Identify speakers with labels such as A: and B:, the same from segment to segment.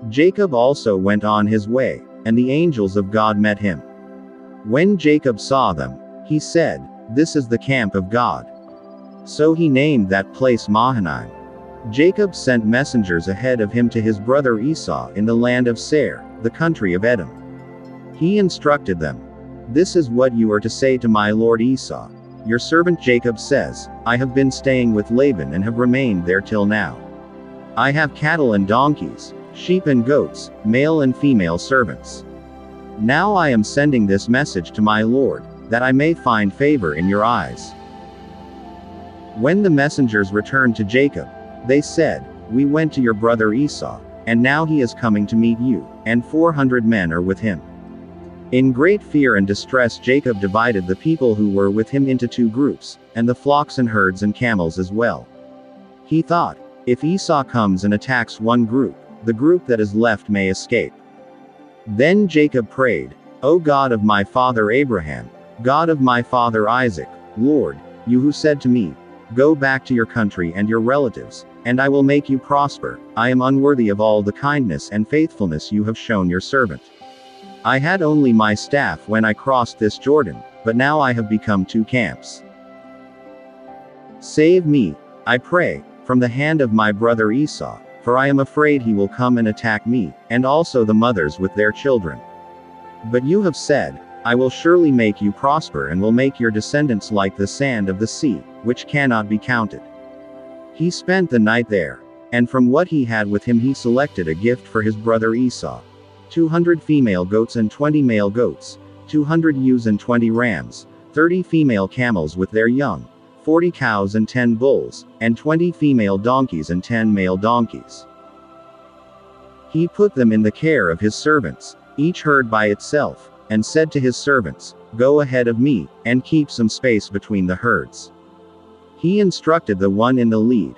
A: Jacob also went on his way, and the angels of God met him. When Jacob saw them, he said, "This is the camp of God." So he named that place Mahanaim. Jacob sent messengers ahead of him to his brother Esau in the land of Seir, the country of Edom. He instructed them, "This is what you are to say to my lord Esau. Your servant Jacob says, I have been staying with Laban and have remained there till now. I have cattle and donkeys, sheep and goats, male and female servants. Now I am sending this message to my lord, that I may find favor in your eyes." When the messengers returned to Jacob, they said, "We went to your brother Esau, and now he is coming to meet you, and 400 men are with him." In great fear and distress Jacob divided the people who were with him into 2 groups, and the flocks and herds and camels as well. He thought, if Esau comes and attacks one group, the group that is left may escape. Then Jacob prayed, "O God of my father Abraham, God of my father Isaac, Lord, you who said to me, 'Go back to your country and your relatives, and I will make you prosper,' I am unworthy of all the kindness and faithfulness you have shown your servant. I had only my staff when I crossed this Jordan, but now I have become 2 camps. Save me, I pray, from the hand of my brother Esau, for I am afraid he will come and attack me, and also the mothers with their children. But you have said, 'I will surely make you prosper and will make your descendants like the sand of the sea, which cannot be counted.'" He spent the night there, and from what he had with him he selected a gift for his brother Esau: 200 female goats and 20 male goats, 200 ewes and 20 rams, 30 female camels with their young, 40 cows and 10 bulls, and 20 female donkeys and 10 male donkeys. He put them in the care of his servants, each herd by itself, and said to his servants, "Go ahead of me, and keep some space between the herds." He instructed the one in the lead,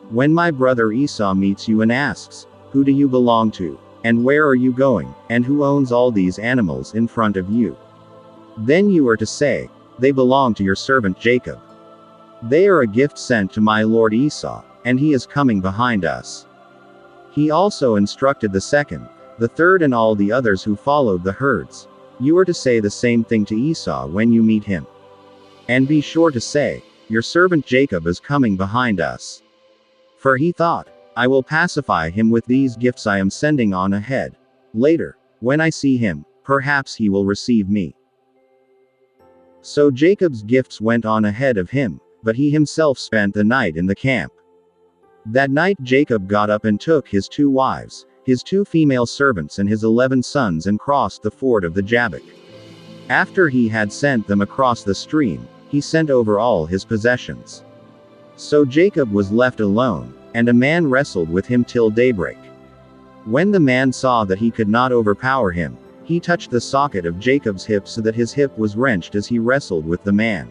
A: "When my brother Esau meets you and asks, 'Who do you belong to? And where are you going? And who owns all these animals in front of you?' Then you are to say, 'They belong to your servant Jacob. They are a gift sent to my lord Esau, and he is coming behind us.'" He also instructed the second, the third and all the others who followed the herds, "You are to say the same thing to Esau when you meet him. And be sure to say, 'Your servant Jacob is coming behind us.'" For he thought, "I will pacify him with these gifts I am sending on ahead. Later, when I see him, perhaps he will receive me." So Jacob's gifts went on ahead of him, but he himself spent the night in the camp. That night Jacob got up and took his 2 wives, his 2 female servants and his 11 sons and crossed the ford of the Jabbok. After he had sent them across the stream, he sent over all his possessions. So Jacob was left alone, and a man wrestled with him till daybreak. When the man saw that he could not overpower him, he touched the socket of Jacob's hip so that his hip was wrenched as he wrestled with the man.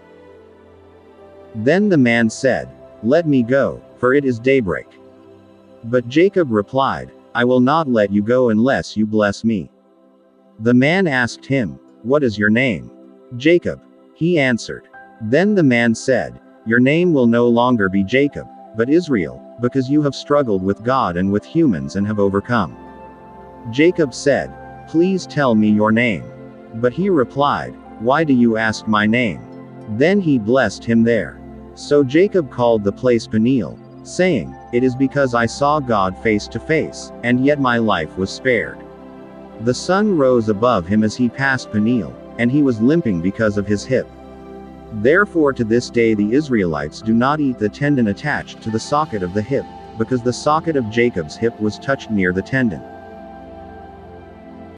A: Then the man said, "Let me go, for it is daybreak." But Jacob replied, "I will not let you go unless you bless me." The man asked him, "What is your name?" "Jacob," he answered. Then the man said, "Your name will no longer be Jacob, but Israel, because you have struggled with God and with humans and have overcome." Jacob said, "Please tell me your name." But he replied, "Why do you ask my name?" Then he blessed him there. So Jacob called the place Peniel, saying, "It is because I saw God face to face, and yet my life was spared." The sun rose above him as he passed Peniel, and he was limping because of his hip. Therefore to this day the Israelites do not eat the tendon attached to the socket of the hip, because the socket of Jacob's hip was touched near the tendon.